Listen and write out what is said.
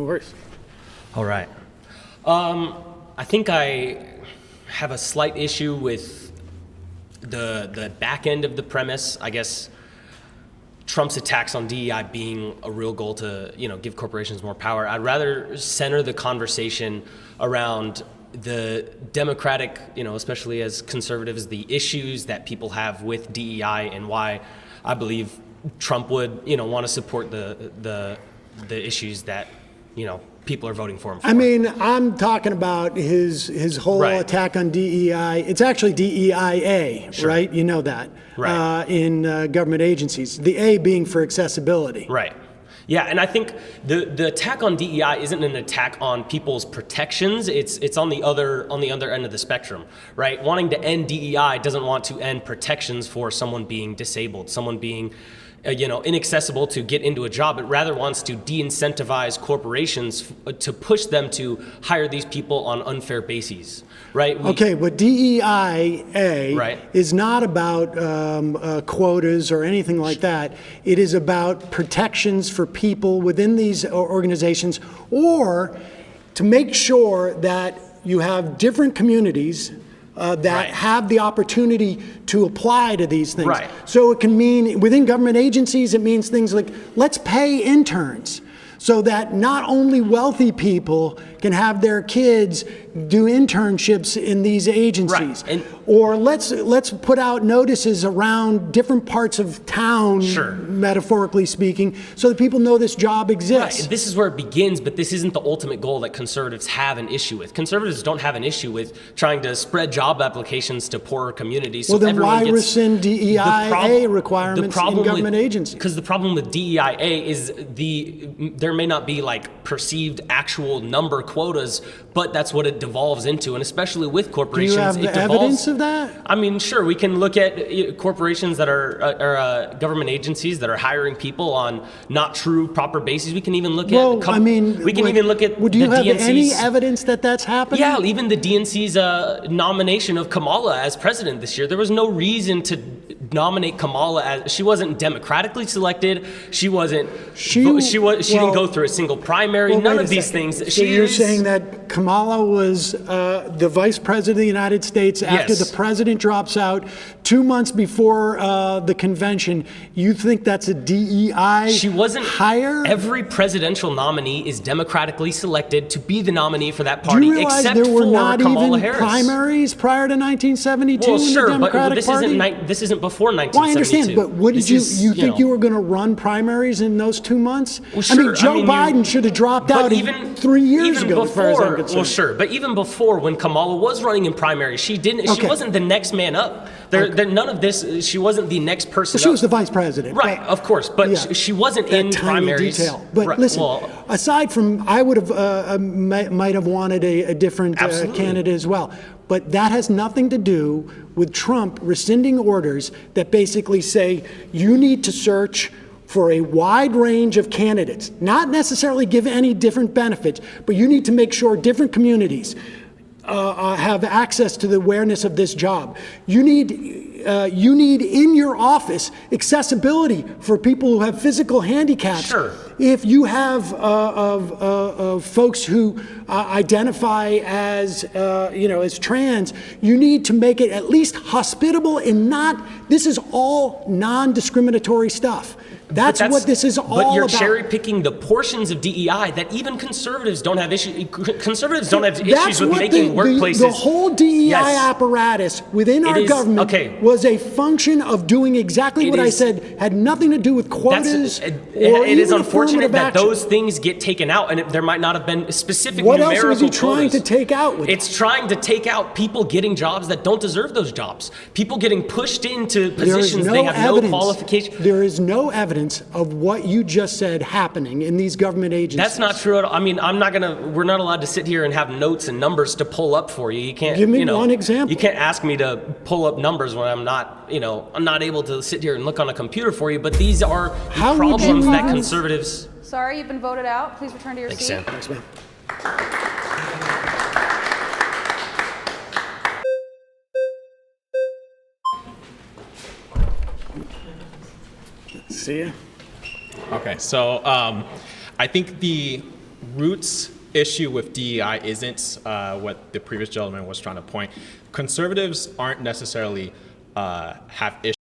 worries. All right. I think I have a slight issue with the back end of the premise. I guess Trump's attacks on DEI being a real goal to, give corporations more power. I'd rather center the conversation around the democratic, especially as conservatives, the issues that people have with DEI and why I believe Trump would, want to support the issues that, people are voting for him for. I mean, I'm talking about his whole attack on DEI. It's actually DEIA, Sure. right? You know that. Right. In government agencies. The A being for accessibility. Right. Yeah, and I think the attack on DEI isn't an attack on people's protections. It's on the other end of the spectrum, right? Wanting to end DEI doesn't want to end protections for someone being disabled, someone being inaccessible to get into a job. It rather wants to de-incentivize corporations to push them to hire these people on unfair bases, right? But DEIA is not about quotas or anything like that. It is about protections for people within these organizations, or to make sure that you have different communities that have the opportunity to apply to these things. Right. So it can mean, within government agencies, it means things like, let's pay interns so that not only wealthy people can have their kids do internships in these agencies. Right. Or let's put out notices around different parts of town, metaphorically speaking, so that people know this job exists. Right. This is where it begins, but this isn't the ultimate goal that conservatives have an issue with. Conservatives don't have an issue with trying to spread job applications to poorer communities. Well, then why rescind DEIA requirements in government agencies? Because the problem with DEIA is there may not be perceived actual number quotas, but that's what it devolves into, and especially with corporations. Do you have evidence of that? I mean, sure, we can look at corporations that are government agencies that are hiring people on not true, proper bases. We can even look at. Even look at. Do you have DNC's, any evidence that that's happening? Yeah, even the DNC's nomination of Kamala as president this year. There was no reason to nominate Kamala as she wasn't democratically selected. She wasn't. She didn't go through a single primary. None of these things. So you're saying that Kamala was the vice president of the United States after the president drops out 2 months before the convention. You think that's a DEI She wasn't hire? Every presidential nominee is democratically selected to be the nominee for that party, Do you realize except there were for not Kamala even Harris. Primaries prior to 1972 Well, in sure, the Democratic Party? But this isn't before 1972. Well, I understand, but what did you think you were going to run primaries in those 2 months? Well, sure. Joe Biden should have dropped out even 3 years ago, as far as I'm concerned. Well, sure, but even before, when Kamala was running in primaries, she wasn't the next man up. None of this. She wasn't the next person. She was the vice president, right? Of course, but she wasn't in primaries. Detail. But listen, aside from, I would have might have wanted a different candidate as well. But that has nothing to do with Trump rescinding orders that basically say you need to search for a wide range of candidates, not necessarily give any different benefits, but you need to make sure different communities have access to the awareness of this job. You need in your office accessibility for people who have physical handicaps. Sure. If you have folks who identify as as trans, you need to make it at least hospitable and not. This is all non-discriminatory stuff. That's what this is all about. But you're cherry picking the portions of DEI that even conservatives don't have issues. Conservatives don't have issues with making workplaces. The whole DEI apparatus within our government was a function of doing exactly what I said. Had nothing to do with quotas. It is unfortunate that those things get taken out, and there might not have been specific what numerical else was he trying quotas. to take out with It's trying to take out people getting jobs that don't deserve those jobs. People getting pushed into positions they have no qualification. There is no evidence of what you just said happening in these government agencies. That's not true at all. I mean, we're not allowed to sit here and have notes and numbers to pull up for you. You can't give me one example. You can't ask me to pull up numbers when I'm not able to sit here and look on a computer for you. But these are the problems that conservatives. Sorry, you've been voted out. Please return to your seat. Thanks, ma'am. See ya. Okay, so I think Root's issue with DEI isn't what the previous gentleman was trying to point. Conservatives aren't necessarily have issues